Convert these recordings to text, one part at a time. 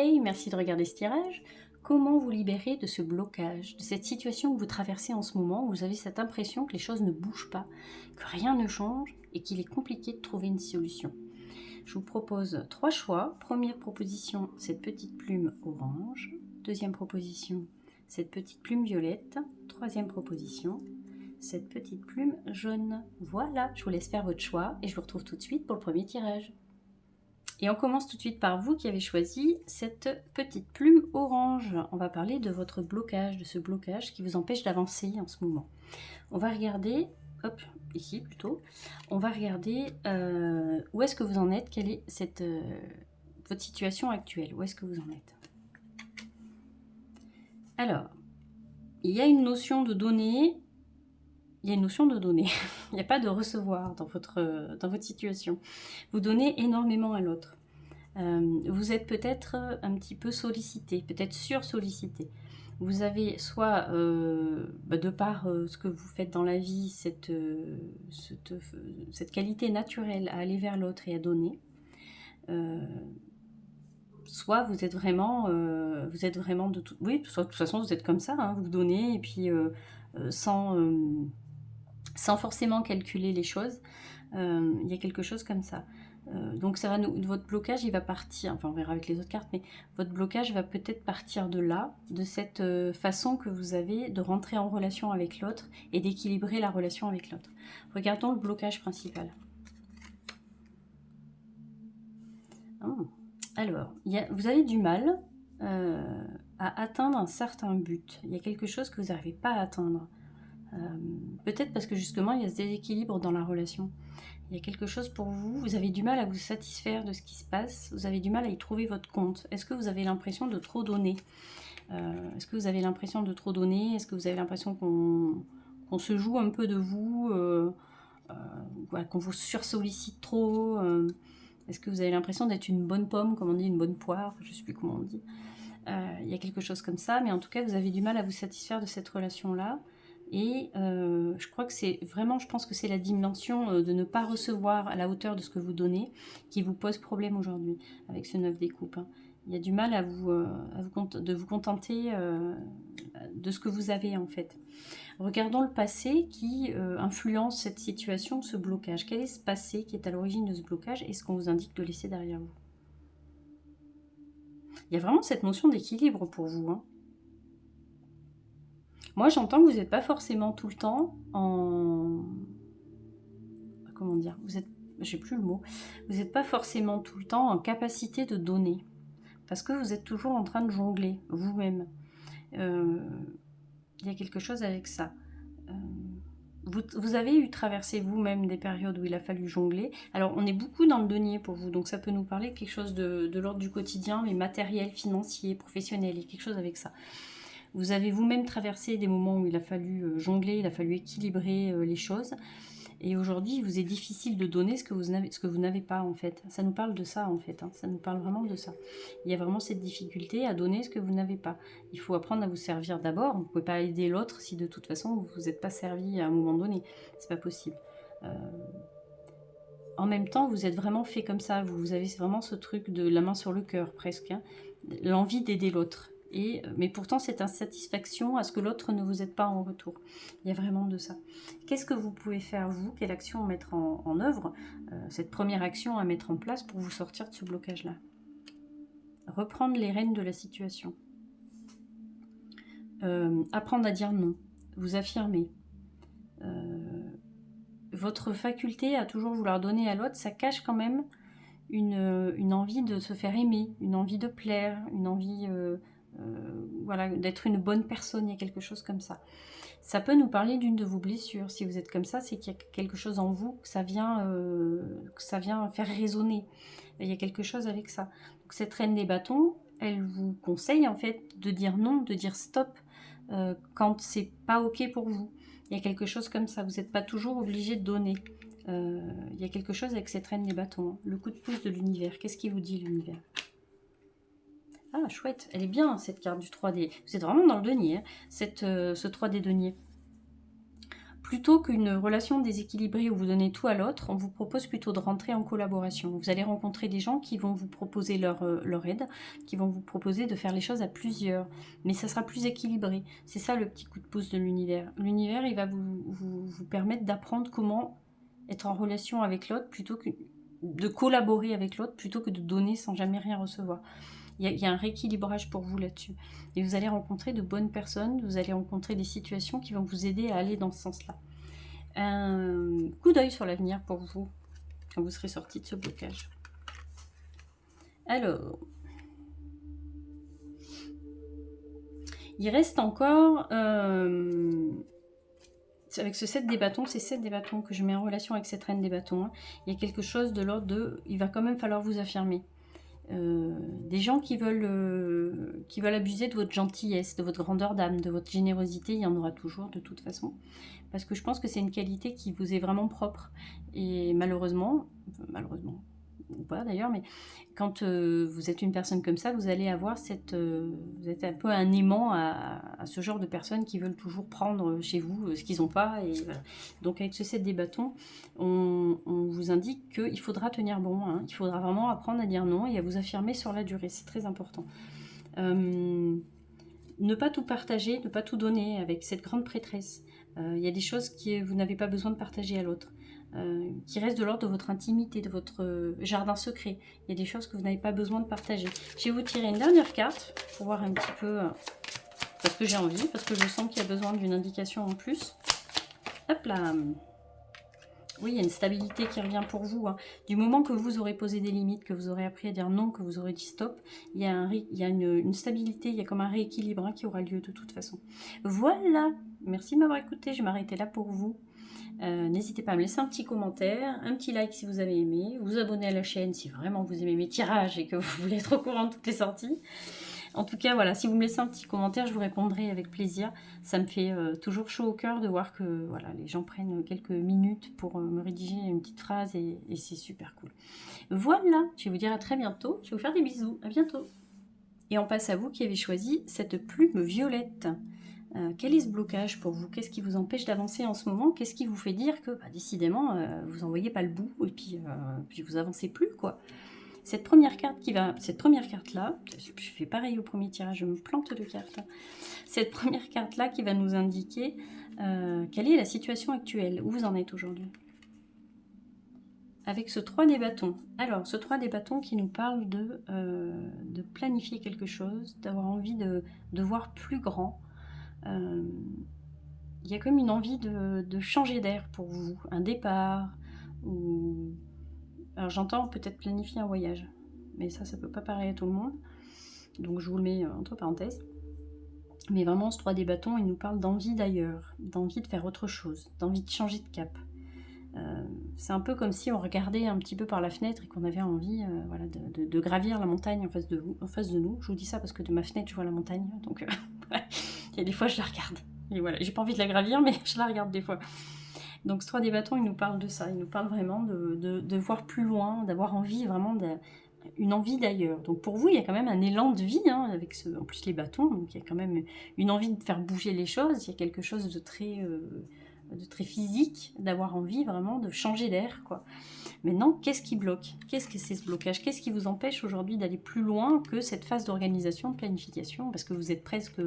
Hey, merci de regarder ce tirage. Comment vous libérer de ce blocage, de cette situation que vous traversez en ce moment, où vous avez cette impression que les choses ne bougent pas, que rien ne change et qu'il est compliqué de trouver une solution? Je vous propose 3 choix. Première proposition, cette petite plume orange. Deuxième proposition, cette petite plume violette. Troisième proposition, cette petite plume jaune. Voilà, je vous laisse faire votre choix et je vous retrouve tout de suite pour le premier tirage. Et on commence tout de suite par vous qui avez choisi cette petite plume orange. On va parler de votre blocage, de ce blocage qui vous empêche d'avancer en ce moment. On va regarder, hop, ici plutôt, on va regarder où est-ce que vous en êtes, quelle est votre situation actuelle, où est-ce que vous en êtes. Alors, il y a une notion de donner, il y a une notion de donner, il n'y a pas de recevoir dans votre situation. Vous donnez énormément à l'autre. Vous êtes peut-être un petit peu sollicité, peut-être sursollicité. Vous avez soit, de par ce que vous faites dans la vie, cette qualité naturelle à aller vers l'autre et à donner. Soit vous êtes vraiment de tout... Oui, soit de toute façon vous êtes comme ça, hein, vous donnez et puis sans forcément calculer les choses. Il y a quelque chose comme ça. Donc ça va votre blocage il va partir, enfin on verra avec les autres cartes, mais votre blocage va peut-être partir de là, de cette façon que vous avez de rentrer en relation avec l'autre et d'équilibrer la relation avec l'autre. Regardons le blocage principal. Alors, vous avez du mal à atteindre un certain but. Il y a quelque chose que vous n'arrivez pas à atteindre. Peut-être parce que justement il y a ce déséquilibre dans la relation. Il y a quelque chose pour vous, vous avez du mal à vous satisfaire de ce qui se passe, vous avez du mal à y trouver votre compte. Est-ce que vous avez l'impression de trop donner? Est-ce que vous avez l'impression de trop donner? Est-ce que vous avez l'impression qu'on se joue un peu de vous, voilà, qu'on vous sursollicite trop? Est-ce que vous avez l'impression d'être une bonne pomme, comme on dit, une bonne poire? Je ne sais plus comment on dit. Il y a quelque chose comme ça, mais en tout cas, vous avez du mal à vous satisfaire de cette relation-là. Et je crois que c'est vraiment, je pense que c'est la dimension de ne pas recevoir à la hauteur de ce que vous donnez qui vous pose problème aujourd'hui avec ce 9 des coupes. Hein. Il y a du mal de vous contenter de ce que vous avez en fait. Regardons le passé qui influence cette situation, ce blocage. Quel est ce passé qui est à l'origine de ce blocage et ce qu'on vous indique de laisser derrière vous? Il y a vraiment cette notion d'équilibre pour vous. Hein. Moi, j'entends que vous n'êtes pas forcément tout le temps en... Comment dire? J'ai plus le mot. Vous n'êtes pas forcément tout le temps en capacité de donner. Parce que vous êtes toujours en train de jongler, vous-même. Il y a quelque chose avec ça. Vous avez traversé vous-même des périodes où il a fallu jongler. Alors, on est beaucoup dans le denier pour vous. Donc, ça peut nous parler de quelque chose de l'ordre du quotidien, mais matériel, financier, professionnel. Il y a quelque chose avec ça. Vous avez vous-même traversé des moments où il a fallu jongler, il a fallu équilibrer les choses. Et aujourd'hui, il vous est difficile de donner ce que vous n'avez pas, en fait. Ça nous parle de ça, en fait. Hein. Ça nous parle vraiment de ça. Il y a vraiment cette difficulté à donner ce que vous n'avez pas. Il faut apprendre à vous servir d'abord. Vous ne pouvez pas aider l'autre si de toute façon, vous ne vous êtes pas servi à un moment donné. C'est pas possible. En même temps, vous êtes vraiment fait comme ça. Vous avez vraiment ce truc de la main sur le cœur, presque. Hein. L'envie d'aider l'autre. Mais pourtant, cette insatisfaction à ce que l'autre ne vous aide pas en retour. Il y a vraiment de ça. Qu'est-ce que vous pouvez faire, vous? Quelle action mettre en œuvre? Cette première action à mettre en place pour vous sortir de ce blocage-là. Reprendre les rênes de la situation. Apprendre à dire non. Vous affirmer. Votre faculté à toujours vouloir donner à l'autre, ça cache quand même une envie de se faire aimer, une envie de plaire, une envie... voilà, d'être une bonne personne, il y a quelque chose comme ça. Ça peut nous parler d'une de vos blessures. Si vous êtes comme ça, c'est qu'il y a quelque chose en vous que ça vient faire résonner. Il y a quelque chose avec ça. Donc, cette reine des bâtons, elle vous conseille en fait de dire non, de dire stop quand c'est pas ok pour vous. Il y a quelque chose comme ça. Vous n'êtes pas toujours obligé de donner. Il y a quelque chose avec cette reine des bâtons. Hein. Le coup de pouce de l'univers. Qu'est-ce qui vous dit l'univers? Ah, chouette, elle est bien cette carte du 3D. Vous êtes vraiment dans le denier, hein, ce 3D denier. plutôt qu'une relation déséquilibrée où vous donnez tout à l'autre, on vous propose plutôt de rentrer en collaboration. Vous allez rencontrer des gens qui vont vous proposer leur aide, qui vont vous proposer de faire les choses à plusieurs, mais ça sera plus équilibré. C'est ça le petit coup de pouce de l'univers. L'univers, il va vous permettre d'apprendre comment être en relation avec l'autre plutôt que de collaborer avec l'autre plutôt que de donner sans jamais rien recevoir. Il y a un rééquilibrage pour vous là-dessus. Et vous allez rencontrer de bonnes personnes, vous allez rencontrer des situations qui vont vous aider à aller dans ce sens-là. Un coup d'œil sur l'avenir pour vous, quand vous serez sorti de ce blocage. Alors, il reste encore, avec ce 7 des bâtons, c'est 7 des bâtons que je mets en relation avec cette reine des bâtons, hein. Il y a quelque chose de l'ordre de, il va quand même falloir vous affirmer. Des gens qui veulent abuser de votre gentillesse, de votre grandeur d'âme, de votre générosité, il y en aura toujours de toute façon. Parce que je pense que c'est une qualité qui vous est vraiment propre. Et malheureusement, ou pas d'ailleurs, mais quand vous êtes une personne comme ça, vous allez avoir vous êtes un peu un aimant à ce genre de personnes qui veulent toujours prendre chez vous ce qu'ils n'ont pas. Et voilà. Donc avec ce 7 des bâtons, on vous indique qu'il faudra tenir bon, hein. Il faudra vraiment apprendre à dire non et à vous affirmer sur la durée, c'est très important. Ne pas tout partager, ne pas tout donner avec cette grande prêtresse. Il y a des choses que vous n'avez pas besoin de partager à l'autre. Qui restent de l'ordre de votre intimité, de votre jardin secret. Il y a des choses que vous n'avez pas besoin de partager. Je vais vous tirer une dernière carte pour voir un petit peu, parce que j'ai envie, parce que je sens qu'il y a besoin d'une indication en plus. Hop là. Oui, il y a une stabilité qui revient pour vous, hein. Du moment que vous aurez posé des limites, que vous aurez appris à dire non, que vous aurez dit stop, il y a une stabilité, il y a comme un rééquilibre, hein, qui aura lieu de toute façon. Voilà, merci de m'avoir écouté, je vais m'arrêter là pour vous. N'hésitez pas à me laisser un petit commentaire, un petit like si vous avez aimé, vous abonner à la chaîne si vraiment vous aimez mes tirages et que vous voulez être au courant de toutes les sorties. En tout cas, voilà, si vous me laissez un petit commentaire, je vous répondrai avec plaisir. Ça me fait toujours chaud au cœur de voir que voilà, les gens prennent quelques minutes pour me rédiger une petite phrase et c'est super cool. Voilà, je vais vous dire à très bientôt. Je vais vous faire des bisous. À bientôt. Et on passe à vous qui avez choisi cette plume violette. Quel est ce blocage pour vous? Qu'est-ce qui vous empêche d'avancer en ce moment? Qu'est-ce qui vous fait dire que décidément vous n'en voyez pas le bout et puis vous avancez plus, quoi? Cette première carte là, je fais pareil au premier tirage, je me plante de cartes. Cette première carte là qui va nous indiquer quelle est la situation actuelle, où vous en êtes aujourd'hui. Avec ce 3 des bâtons. Alors, ce 3 des bâtons qui nous parle de planifier quelque chose, d'avoir envie de voir plus grand. Il y a comme une envie de changer d'air pour vous, un départ, ou... Alors j'entends peut-être planifier un voyage, mais ça peut pas parler à tout le monde, donc je vous le mets entre parenthèses. Mais vraiment, ce 3 des bâtons, il nous parle d'envie d'ailleurs, d'envie de faire autre chose, d'envie de changer de cap. C'est un peu comme si on regardait un petit peu par la fenêtre et qu'on avait envie voilà, de gravir la montagne en face de nous. Je vous dis ça parce que de ma fenêtre, je vois la montagne, donc il y a des fois, je la regarde. Et voilà, j'ai pas envie de la gravir, mais je la regarde des fois. Donc ce 3 des bâtons, il nous parle de ça. Il nous parle vraiment de voir plus loin, d'avoir envie vraiment une envie d'ailleurs. Donc pour vous, il y a quand même un élan de vie, hein, avec en plus les bâtons. Donc il y a quand même une envie de faire bouger les choses. Il y a quelque chose de très physique, d'avoir envie vraiment de changer d'air, quoi. Maintenant, qu'est-ce qui bloque? Qu'est-ce que c'est ce blocage? Qu'est-ce qui vous empêche aujourd'hui d'aller plus loin que cette phase d'organisation, de planification? Parce que vous êtes presque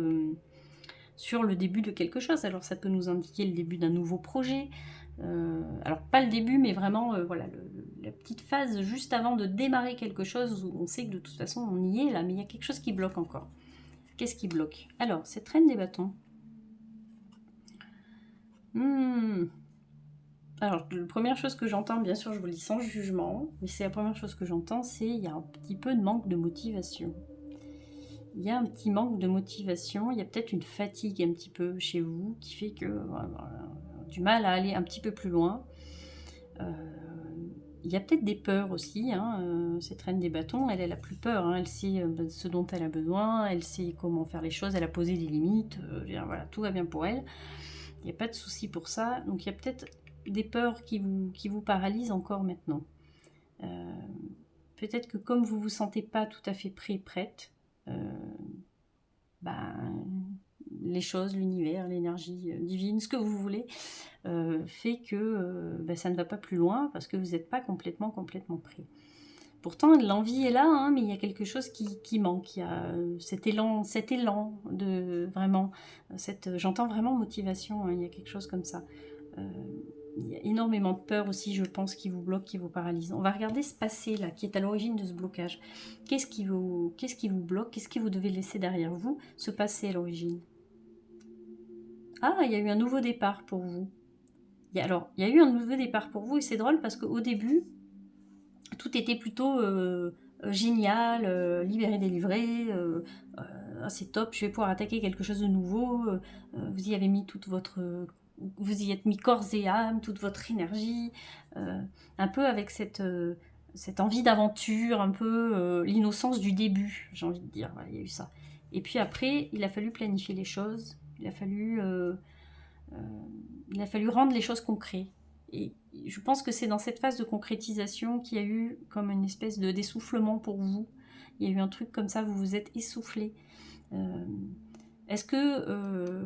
sur le début de quelque chose. Alors ça peut nous indiquer le début d'un nouveau projet. Alors pas le début, mais vraiment voilà, la petite phase juste avant de démarrer quelque chose où on sait que de toute façon on y est là, mais il y a quelque chose qui bloque encore. Qu'est-ce qui bloque? Alors, cette reine des bâtons. Alors, la première chose que j'entends, bien sûr, je vous le dis sans jugement, mais c'est la première chose que j'entends, c'est il y a un petit peu de manque de motivation. Il y a un petit manque de motivation, il y a peut-être une fatigue un petit peu chez vous qui fait que du mal à aller un petit peu plus loin. Il y a peut-être des peurs aussi, hein. Cette reine des bâtons, elle a plus peur, hein. Elle sait ce dont elle a besoin, elle sait comment faire les choses, elle a posé des limites, voilà, tout va bien pour elle. Il n'y a pas de souci pour ça, donc il y a peut-être des peurs qui vous paralysent encore maintenant. Peut-être que comme vous ne vous sentez pas tout à fait prêt, prête, les choses, l'univers, l'énergie divine, ce que vous voulez, fait que ça ne va pas plus loin parce que vous n'êtes pas complètement prêt. Pourtant, l'envie est là, hein, mais il y a quelque chose qui manque. Il y a cet élan de vraiment, j'entends vraiment motivation, hein, il y a quelque chose comme ça. Il y a énormément de peur aussi, je pense, qui vous bloque, qui vous paralyse. On va regarder ce passé-là, qui est à l'origine de ce blocage. Qu'est-ce qui vous bloque? Qu'est-ce que vous devez laisser derrière vous, ce passé à l'origine? Ah, il y a eu un nouveau départ pour vous. Il y a eu un nouveau départ pour vous, et c'est drôle parce qu'au début, tout était plutôt génial, libéré, délivré, c'est top, je vais pouvoir attaquer quelque chose de nouveau. Vous y avez mis vous y êtes mis corps et âme, toute votre énergie, un peu avec cette envie d'aventure, un peu l'innocence du début, j'ai envie de dire. Voilà, il y a eu ça. Et puis après, il a fallu planifier les choses, il a fallu rendre les choses concrètes. Et je pense que c'est dans cette phase de concrétisation qu'il y a eu comme une espèce de d'essoufflement pour vous. Il y a eu un truc comme ça, vous vous êtes essoufflé. Est-ce que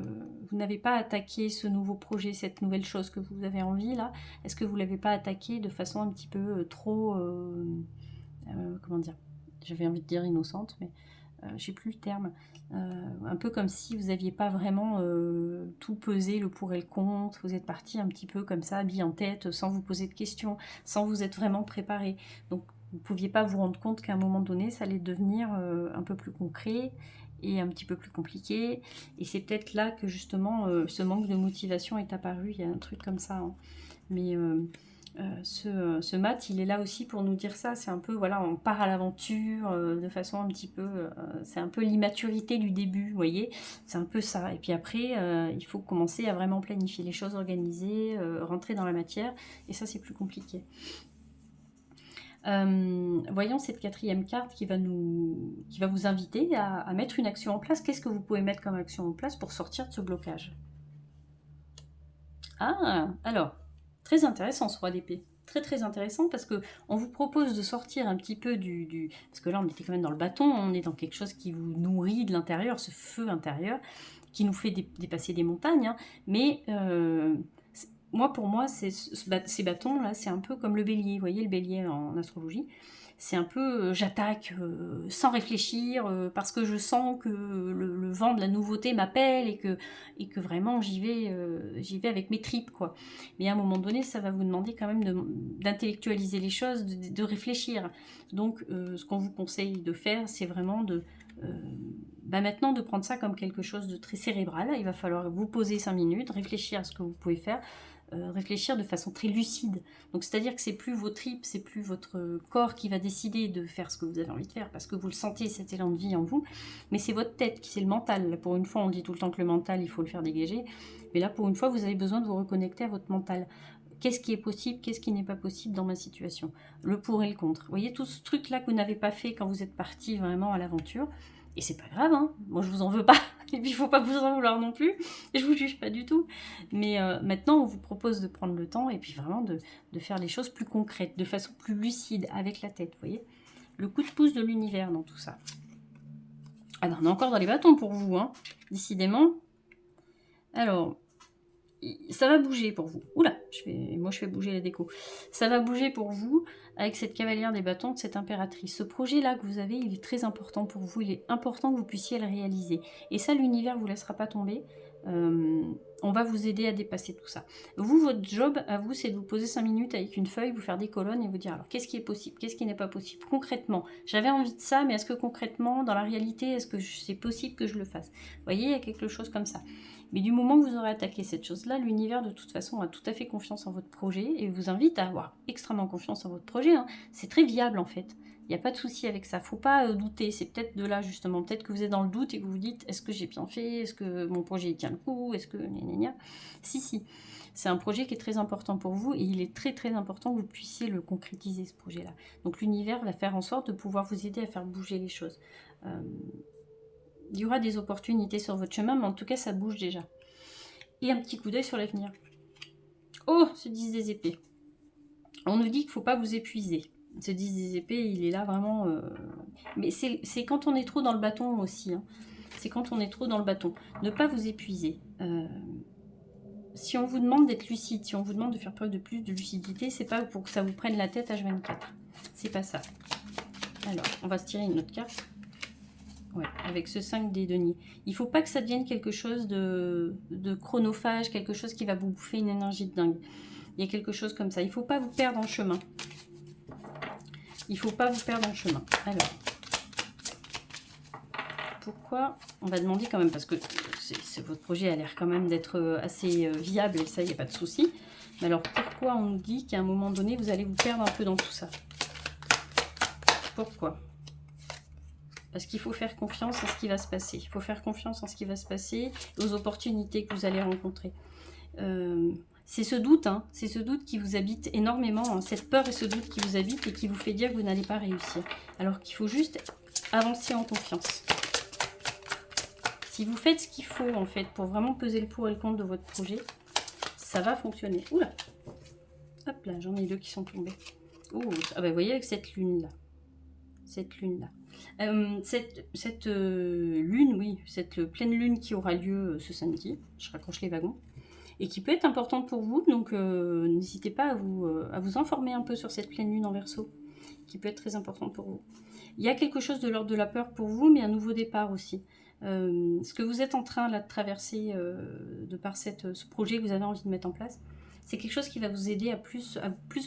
vous n'avez pas attaqué ce nouveau projet, cette nouvelle chose que vous avez envie là? Est-ce que vous ne l'avez pas attaqué de façon un petit peu trop... comment dire? J'avais envie de dire innocente, mais j'ai plus le terme. Un peu comme si vous n'aviez pas vraiment tout pesé, le pour et le contre. Vous êtes parti un petit peu comme ça, habillé en tête, sans vous poser de questions, sans vous être vraiment préparé. Donc vous ne pouviez pas vous rendre compte qu'à un moment donné, ça allait devenir un peu plus concret et un petit peu plus compliqué. Et c'est peut-être là que justement ce manque de motivation est apparu. Il y a un truc comme ça. Hein. Mais ce mat, il est là aussi pour nous dire ça. C'est un peu, voilà, on part à l'aventure de façon un petit peu... c'est un peu l'immaturité du début, vous voyez. C'est un peu ça. Et puis après, il faut commencer à vraiment planifier les choses, organiser, rentrer dans la matière. Et ça, c'est plus compliqué. Voyons cette quatrième carte qui va vous inviter à mettre une action en place. Qu'est-ce que vous pouvez mettre comme action en place pour sortir de ce blocage? Ah, alors, très intéressant ce roi d'épée. Très très intéressant parce que on vous propose de sortir un petit peu parce que là on était quand même dans le bâton, on est dans quelque chose qui vous nourrit de l'intérieur, ce feu intérieur qui nous fait dépasser des montagnes. Hein. Mais pour moi, ces bâtons là, c'est un peu comme le bélier. Vous voyez le bélier en astrologie. C'est un peu, j'attaque sans réfléchir, parce que je sens que le vent de la nouveauté m'appelle et que vraiment j'y vais avec mes tripes, quoi. Mais à un moment donné, ça va vous demander quand même d'intellectualiser les choses, de réfléchir. Donc, ce qu'on vous conseille de faire, c'est vraiment maintenant de prendre ça comme quelque chose de très cérébral. Il va falloir vous poser 5 minutes, réfléchir à ce que vous pouvez faire, réfléchir de façon très lucide. Donc c'est-à-dire que c'est plus vos tripes, c'est plus votre corps qui va décider de faire ce que vous avez envie de faire parce que vous le sentez, cet élan de vie en vous, mais c'est votre tête, c'est le mental. Là, pour une fois, on dit tout le temps que le mental, il faut le faire dégager, mais là, pour une fois, vous avez besoin de vous reconnecter à votre mental. Qu'est-ce qui est possible, qu'est-ce qui n'est pas possible dans ma situation? Le pour et le contre. Vous voyez tout ce truc-là que vous n'avez pas fait quand vous êtes parti vraiment à l'aventure. Et c'est pas grave, hein. Moi je vous en veux pas, et puis il faut pas vous en vouloir non plus, et je vous juge pas du tout. Mais maintenant on vous propose de prendre le temps et puis vraiment de faire les choses plus concrètes, de façon plus lucide, avec la tête, vous voyez. Le coup de pouce de l'univers dans tout ça. Ah ben on est encore dans les bâtons pour vous, hein, décidément. Alors, ça va bouger pour vous. Oula, moi je fais bouger la déco. Ça va bouger pour vous avec cette cavalière des bâtons, de cette impératrice. Ce projet-là que vous avez, il est très important pour vous. Il est important que vous puissiez le réaliser. Et ça, l'univers ne vous laissera pas tomber. On va vous aider à dépasser tout ça. Vous, votre job à vous, c'est de vous poser 5 minutes avec une feuille, vous faire des colonnes et vous dire alors qu'est-ce qui est possible, qu'est-ce qui n'est pas possible concrètement. J'avais envie de ça, mais est-ce que concrètement, dans la réalité, est-ce que c'est possible que je le fasse? Vous voyez, il y a quelque chose comme ça. Mais du moment que vous aurez attaqué cette chose-là, l'univers de toute façon a tout à fait confiance en votre projet et vous invite à avoir extrêmement confiance en votre projet. Hein. C'est très viable en fait. Il n'y a pas de souci avec ça. Faut pas douter. C'est peut-être de là justement. Peut-être que vous êtes dans le doute et que vous vous dites est-ce que j'ai bien fait? Est-ce que mon projet tient le coup? Est-ce que... Si. C'est un projet qui est très important pour vous et il est très très important que vous puissiez le concrétiser ce projet-là. Donc l'univers va faire en sorte de pouvoir vous aider à faire bouger les choses. Il y aura des opportunités sur votre chemin, mais en tout cas, ça bouge déjà. Et un petit coup d'œil sur l'avenir. Oh, ce 10 des épées. On nous dit qu'il ne faut pas vous épuiser. Ce 10 des épées, il est là vraiment... Mais c'est quand on est trop dans le bâton aussi. Hein. c'est quand on est trop dans le bâton. Ne pas vous épuiser. Si on vous demande d'être lucide, si on vous demande de faire preuve de plus de lucidité, c'est pas pour que ça vous prenne la tête H24. C'est pas ça. Alors, on va se tirer une autre carte. Ouais, avec ce 5 des deniers. Il faut pas que ça devienne quelque chose de chronophage, quelque chose qui va vous bouffer une énergie de dingue. Il y a quelque chose comme ça. Il faut pas vous perdre en chemin. Il faut pas vous perdre en chemin. Alors, pourquoi? On va demander quand même, parce que votre projet a l'air quand même d'être assez viable, et ça, il n'y a pas de souci. Mais alors, pourquoi on nous dit qu'à un moment donné, vous allez vous perdre un peu dans tout ça? Pourquoi? Parce qu'il faut faire confiance en ce qui va se passer. Il faut faire confiance en ce qui va se passer, aux opportunités que vous allez rencontrer. C'est ce doute, hein, c'est ce doute qui vous habite énormément, hein, cette peur et ce doute qui vous habite et qui vous fait dire que vous n'allez pas réussir. Alors qu'il faut juste avancer en confiance. Si vous faites ce qu'il faut, en fait, pour vraiment peser le pour et le contre de votre projet, ça va fonctionner. Oula! Hop là, j'en ai deux qui sont tombés. Oh, ah bah, vous voyez avec cette lune-là. Cette lune-là. Cette lune, oui, cette pleine lune qui aura lieu ce samedi, je raccroche les wagons, et qui peut être importante pour vous, donc n'hésitez pas à vous informer un peu sur cette pleine lune en Verseau, qui peut être très importante pour vous. Il y a quelque chose de l'ordre de la peur pour vous, mais un nouveau départ aussi. Ce que vous êtes en train là, de traverser de par ce projet que vous avez envie de mettre en place, c'est quelque chose qui va vous aider à plus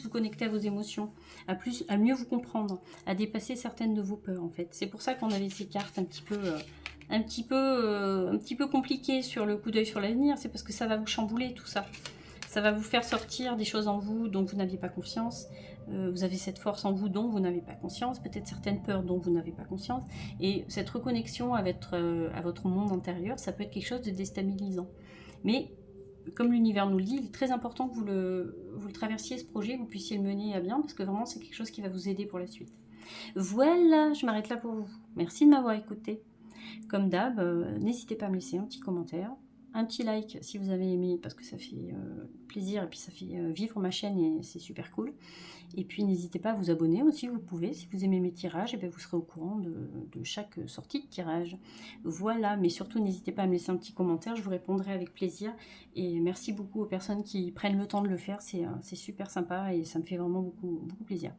vous connecter à vos émotions, à mieux vous comprendre, à dépasser certaines de vos peurs en fait. C'est pour ça qu'on avait ces cartes un petit peu compliquées sur le coup d'œil sur l'avenir, c'est parce que ça va vous chambouler tout ça. Ça va vous faire sortir des choses en vous dont vous n'aviez pas confiance. Vous avez cette force en vous dont vous n'avez pas conscience, peut-être certaines peurs dont vous n'avez pas conscience. Et cette reconnexion à votre monde intérieur, ça peut être quelque chose de déstabilisant. Mais comme l'univers nous le dit, il est très important que vous le traversiez ce projet, que vous puissiez le mener à bien, parce que vraiment c'est quelque chose qui va vous aider pour la suite. Voilà, je m'arrête là pour vous. Merci de m'avoir écouté. Comme d'hab, n'hésitez pas à me laisser un petit commentaire, un petit like si vous avez aimé, parce que ça fait plaisir et puis ça fait vivre ma chaîne et c'est super cool. Et puis n'hésitez pas à vous abonner aussi, vous pouvez. Si vous aimez mes tirages, et bien vous serez au courant de chaque sortie de tirage. Voilà, mais surtout n'hésitez pas à me laisser un petit commentaire, je vous répondrai avec plaisir. Et merci beaucoup aux personnes qui prennent le temps de le faire, c'est super sympa et ça me fait vraiment beaucoup, beaucoup plaisir.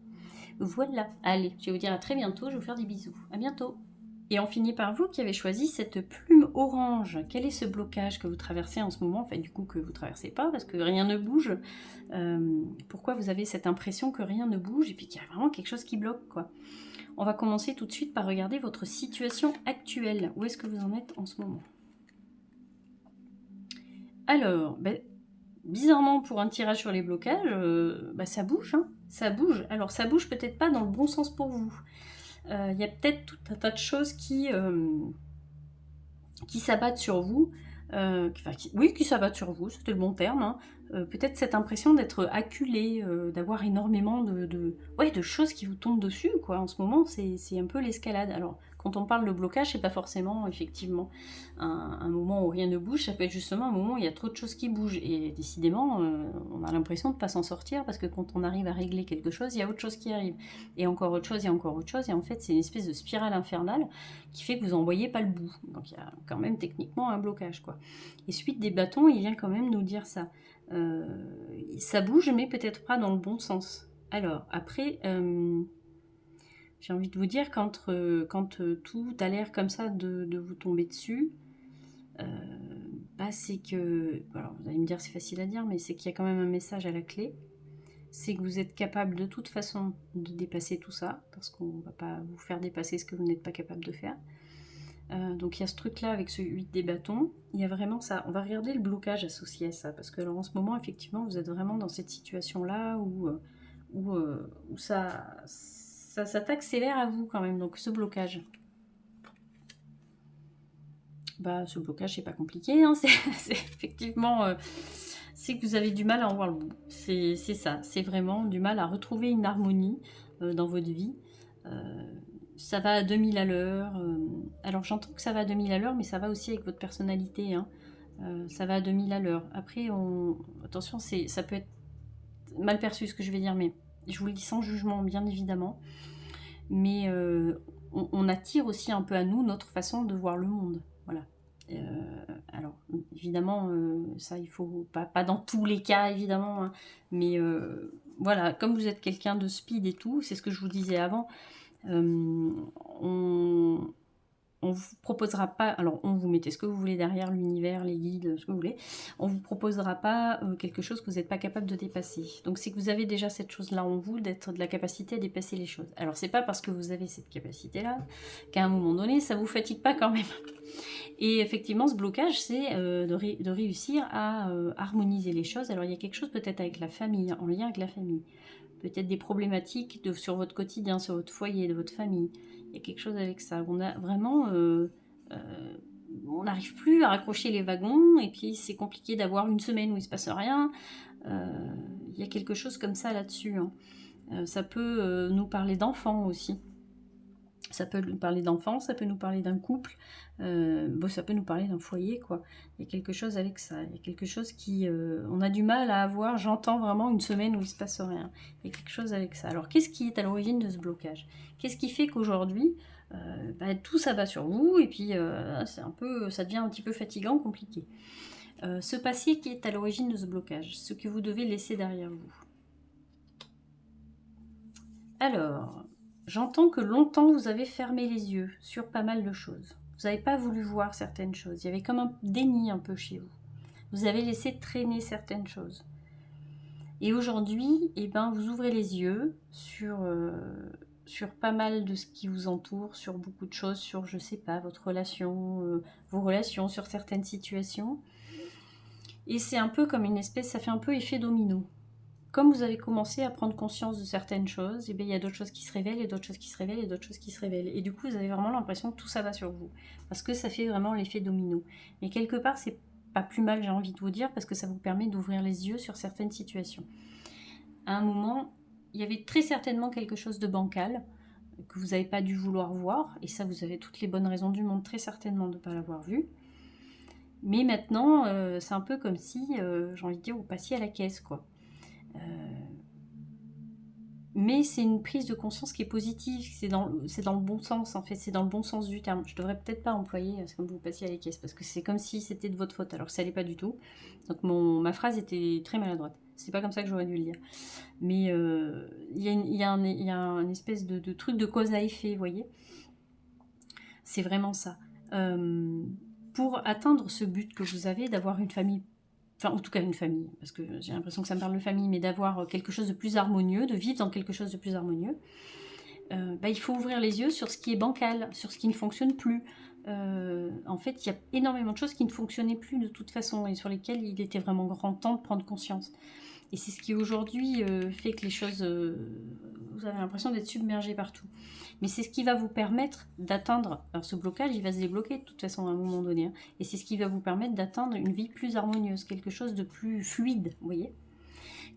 Voilà, allez, je vais vous dire à très bientôt, je vais vous faire des bisous. À bientôt. Et on finit par vous qui avez choisi cette plume orange. Quel est ce blocage que vous traversez en ce moment? Enfin, du coup, que vous ne traversez pas parce que rien ne bouge. Pourquoi vous avez cette impression que rien ne bouge et puis qu'il y a vraiment quelque chose qui bloque, quoi? On va commencer tout de suite par regarder votre situation actuelle. Où est-ce que vous en êtes en ce moment? Alors, bizarrement, pour un tirage sur les blocages, ça bouge, hein, ça bouge. Alors, ça bouge peut-être pas dans le bon sens pour vous. Il y a peut-être tout un tas de choses qui s'abattent sur vous, qui s'abattent sur vous, c'était le bon terme, hein. Peut-être cette impression d'être acculé, d'avoir énormément de choses qui vous tombent dessus, quoi. En ce moment, c'est un peu l'escalade. Alors, quand on parle de blocage, c'est pas forcément, effectivement, un moment où rien ne bouge, ça peut être justement un moment où il y a trop de choses qui bougent. Et décidément, on a l'impression de ne pas s'en sortir, parce que quand on arrive à régler quelque chose, il y a autre chose qui arrive. Et encore autre chose, et encore autre chose. Et en fait, c'est une espèce de spirale infernale qui fait que vous n'en voyez pas le bout. Donc, il y a quand même techniquement un blocage, quoi. Et suite des bâtons, il vient quand même nous dire ça. Ça bouge, mais peut-être pas dans le bon sens. Alors, après... j'ai envie de vous dire, quand tout a l'air comme ça de vous tomber dessus, c'est que... Alors, vous allez me dire, c'est facile à dire, mais c'est qu'il y a quand même un message à la clé. C'est que vous êtes capable de toute façon de dépasser tout ça, parce qu'on ne va pas vous faire dépasser ce que vous n'êtes pas capable de faire. Donc il y a ce truc-là avec ce 8 des bâtons. Il y a vraiment ça. On va regarder le blocage associé à ça, parce que alors, en ce moment, effectivement, vous êtes vraiment dans cette situation-là où ça t'accélère à vous quand même, donc ce blocage. Ce blocage, c'est pas compliqué, hein, c'est effectivement, c'est que vous avez du mal à en voir le bout. C'est ça, c'est vraiment du mal à retrouver une harmonie dans votre vie. Ça va à 2000 à l'heure. Alors j'entends que ça va à 2000 à l'heure, mais ça va aussi avec votre personnalité, hein. Ça va à 2000 à l'heure. Après, attention, ça peut être mal perçu ce que je vais dire, mais je vous le dis sans jugement, bien évidemment. Mais on attire aussi un peu à nous notre façon de voir le monde. Voilà. Alors, évidemment, ça, il faut pas dans tous les cas, évidemment, hein, mais voilà, comme vous êtes quelqu'un de speed et tout, c'est ce que je vous disais avant, on, on vous proposera pas, alors on vous mettez ce que vous voulez derrière, l'univers, les guides, ce que vous voulez, on vous proposera pas quelque chose que vous n'êtes pas capable de dépasser. Donc c'est que vous avez déjà cette chose-là en vous, d'être de la capacité à dépasser les choses. Alors c'est pas parce que vous avez cette capacité-là qu'à un moment donné, ça vous fatigue pas quand même. Et effectivement, ce blocage, c'est de réussir à harmoniser les choses. Alors il y a quelque chose peut-être avec la famille, en lien avec la famille. Peut-être des problématiques sur votre quotidien, sur votre foyer, de votre famille. Il y a quelque chose avec ça. On a vraiment... on n'arrive plus à raccrocher les wagons, et puis c'est compliqué d'avoir une semaine où il ne se passe rien. Il y a quelque chose comme ça là-dessus. Hein. Ça peut nous parler d'enfants aussi. Ça peut nous parler d'enfants, ça peut nous parler d'un couple, ça peut nous parler d'un foyer, quoi. Il y a quelque chose avec ça, il y a quelque chose qui... on a du mal à avoir, j'entends vraiment une semaine où il ne se passe rien. Il y a quelque chose avec ça. Alors, qu'est-ce qui est à l'origine de ce blocage? Qu'est-ce qui fait qu'aujourd'hui, tout s'abat sur vous, et puis ça devient un petit peu fatigant, compliqué. Ce passé qui est à l'origine de ce blocage, ce que vous devez laisser derrière vous. Alors... J'entends que longtemps vous avez fermé les yeux sur pas mal de choses. Vous n'avez pas voulu voir certaines choses. Il y avait comme un déni un peu chez vous. Vous avez laissé traîner certaines choses. Et aujourd'hui, vous ouvrez les yeux sur pas mal de ce qui vous entoure, sur beaucoup de choses, sur, je sais pas, votre relation, vos relations, sur certaines situations. Et c'est un peu comme une espèce, ça fait un peu effet domino. Comme vous avez commencé à prendre conscience de certaines choses, il y a d'autres choses qui se révèlent, et d'autres choses qui se révèlent, et d'autres choses qui se révèlent. Et du coup, vous avez vraiment l'impression que tout ça va sur vous. Parce que ça fait vraiment l'effet domino. Mais quelque part, c'est pas plus mal, j'ai envie de vous dire, parce que ça vous permet d'ouvrir les yeux sur certaines situations. À un moment, il y avait très certainement quelque chose de bancal, que vous n'avez pas dû vouloir voir. Et ça, vous avez toutes les bonnes raisons du monde, très certainement, de ne pas l'avoir vu. Mais maintenant, c'est un peu comme si, j'ai envie de dire, vous passiez à la caisse, quoi. Mais c'est une prise de conscience qui est positive, c'est dans le bon sens en fait, c'est dans le bon sens du terme. Je devrais peut-être pas employer c'est comme vous passiez à la caisse, parce que c'est comme si c'était de votre faute, alors que ça l'est pas du tout. Donc ma phrase était très maladroite, c'est pas comme ça que j'aurais dû le dire. Mais il y a un espèce de truc de cause à effet, vous voyez. C'est vraiment ça. Pour atteindre ce but que vous avez, d'avoir une famille, enfin en tout cas une famille, parce que j'ai l'impression que ça me parle de famille, mais d'avoir quelque chose de plus harmonieux, de vivre dans quelque chose de plus harmonieux, il faut ouvrir les yeux sur ce qui est bancal, sur ce qui ne fonctionne plus. En fait, il y a énormément de choses qui ne fonctionnaient plus de toute façon, et sur lesquelles il était vraiment grand temps de prendre conscience. Et c'est ce qui aujourd'hui fait que les choses, vous avez l'impression d'être submergé partout. Mais c'est ce qui va vous permettre d'atteindre, alors ce blocage, il va se débloquer de toute façon à un moment donné, hein, et c'est ce qui va vous permettre d'atteindre une vie plus harmonieuse, quelque chose de plus fluide, vous voyez.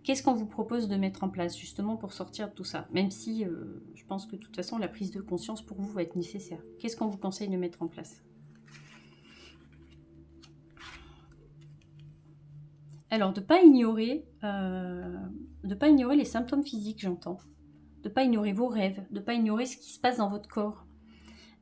Qu'est-ce qu'on vous propose de mettre en place justement pour sortir de tout ça? Même si je pense que de toute façon la prise de conscience pour vous va être nécessaire. Qu'est-ce qu'on vous conseille de mettre en place? Alors, de ne pas ignorer les symptômes physiques, j'entends. De ne pas ignorer vos rêves, de ne pas ignorer ce qui se passe dans votre corps.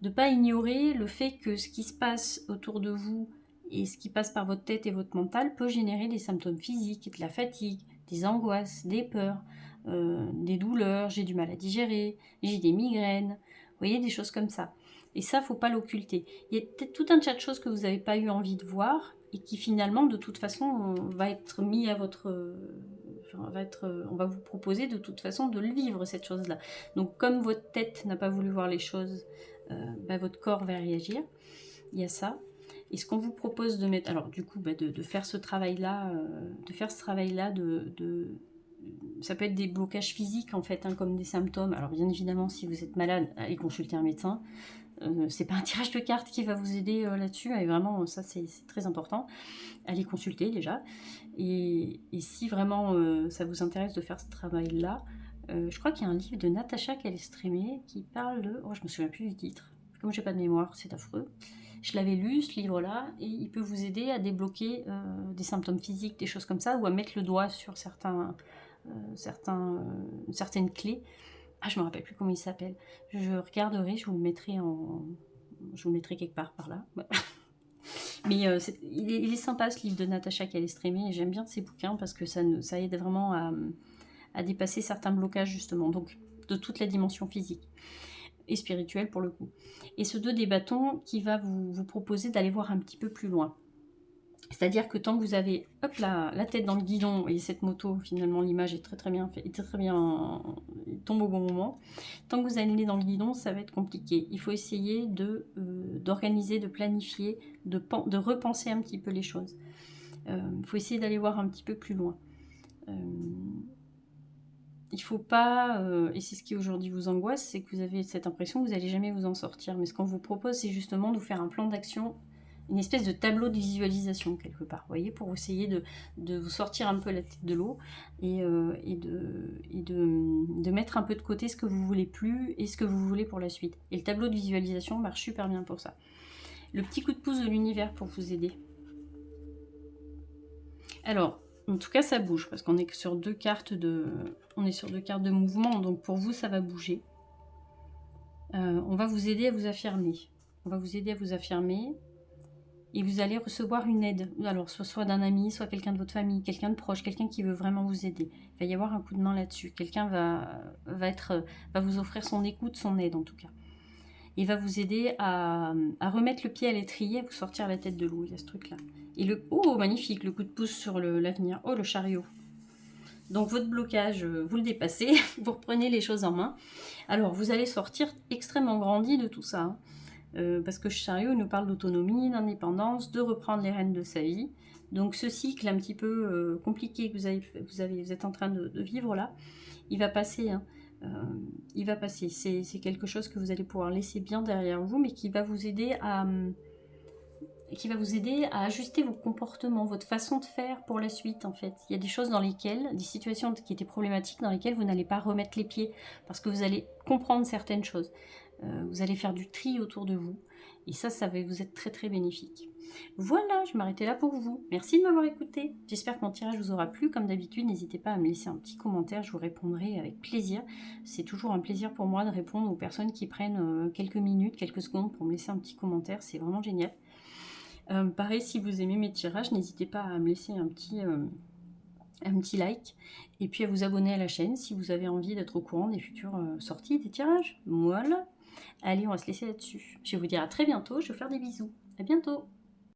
De ne pas ignorer le fait que ce qui se passe autour de vous et ce qui passe par votre tête et votre mental peut générer des symptômes physiques, de la fatigue, des angoisses, des peurs, des douleurs, j'ai du mal à digérer, j'ai des migraines, vous voyez, des choses comme ça. Et ça, faut pas l'occulter. Il y a peut-être tout un tas de choses que vous n'avez pas eu envie de voir et qui finalement, de toute façon, va être mis à votre... on va vous proposer de toute façon de le vivre, cette chose-là. Donc comme votre tête n'a pas voulu voir les choses, votre corps va réagir. Il y a ça. Et ce qu'on vous propose de mettre... Alors du coup, de faire ce travail-là, ça peut être des blocages physiques en fait, hein, comme des symptômes. Alors bien évidemment, si vous êtes malade, allez consulter un médecin. C'est pas un tirage de cartes qui va vous aider là-dessus, et vraiment ça c'est très important. Allez consulter déjà. Et si vraiment ça vous intéresse de faire ce travail-là, je crois qu'il y a un livre de Natacha Calestrémé qui parle de... Oh, je me souviens plus du titre. Comme j'ai pas de mémoire, c'est affreux. Je l'avais lu, ce livre-là, et il peut vous aider à débloquer des symptômes physiques, des choses comme ça, ou à mettre le doigt sur certaines clés Ah, je me rappelle plus comment il s'appelle. Je regarderai, je vous le mettrai quelque part par là. Ouais. Mais il est sympa ce livre de Natacha Calestrémé et j'aime bien ses bouquins parce que ça aide vraiment à dépasser certains blocages justement, donc de toute la dimension physique et spirituelle pour le coup. Et ce 2 des bâtons qui va vous proposer d'aller voir un petit peu plus loin. C'est-à-dire que tant que vous avez hop, la tête dans le guidon, et cette moto, finalement, l'image est très bien faite, très bien, il tombe au bon moment. Tant que vous allez dans le guidon, ça va être compliqué. Il faut essayer d'organiser, de planifier, de repenser un petit peu les choses. Il faut essayer d'aller voir un petit peu plus loin. Il faut pas, et c'est ce qui aujourd'hui vous angoisse, c'est que vous avez cette impression que vous n'allez jamais vous en sortir. Mais ce qu'on vous propose, c'est justement de vous faire un plan d'action, une espèce de tableau de visualisation quelque part, vous voyez, pour essayer de vous sortir un peu la tête de l'eau et de mettre un peu de côté ce que vous voulez plus et ce que vous voulez pour la suite. Et le tableau de visualisation marche super bien pour ça. Le petit coup de pouce de l'univers pour vous aider. Alors, en tout cas, ça bouge parce qu'on est sur 2 cartes de mouvement, donc pour vous, ça va bouger. On va vous aider à vous affirmer. On va vous aider à vous affirmer. Et vous allez recevoir une aide, alors soit d'un ami, soit quelqu'un de votre famille, quelqu'un de proche, quelqu'un qui veut vraiment vous aider. Il va y avoir un coup de main là-dessus. Quelqu'un va vous offrir son écoute, son aide en tout cas. Il va vous aider à remettre le pied à l'étrier, à vous sortir la tête de l'eau. Il y a ce truc-là. Et oh, magnifique, le coup de pouce sur l'avenir. Oh, le chariot. Donc votre blocage, vous le dépassez, vous reprenez les choses en main. Alors vous allez sortir extrêmement grandi de tout ça. Hein. Parce que Chariot nous parle d'autonomie, d'indépendance, de reprendre les rênes de sa vie. Donc ce cycle un petit peu compliqué que vous êtes en train de vivre là, il va passer. Hein. Il va passer. C'est quelque chose que vous allez pouvoir laisser bien derrière vous, mais qui va vous aider à ajuster vos comportements, votre façon de faire pour la suite en fait. Il y a des choses des situations qui étaient problématiques dans lesquelles vous n'allez pas remettre les pieds parce que vous allez comprendre certaines choses. Vous allez faire du tri autour de vous et ça va vous être très très bénéfique. Voilà, je vais m'arrêter là pour vous. Merci de m'avoir écouté. J'espère que mon tirage vous aura plu. Comme d'habitude, n'hésitez pas à me laisser un petit commentaire, je vous répondrai avec plaisir. C'est toujours un plaisir pour moi de répondre aux personnes qui prennent quelques minutes, quelques secondes pour me laisser un petit commentaire, c'est vraiment génial. Pareil, si vous aimez mes tirages, n'hésitez pas à me laisser un petit like et puis à vous abonner à la chaîne si vous avez envie d'être au courant des futures sorties des tirages. Voilà. Allez, on va se laisser là-dessus. Je vais vous dire à très bientôt. Je vais vous faire des bisous. À bientôt.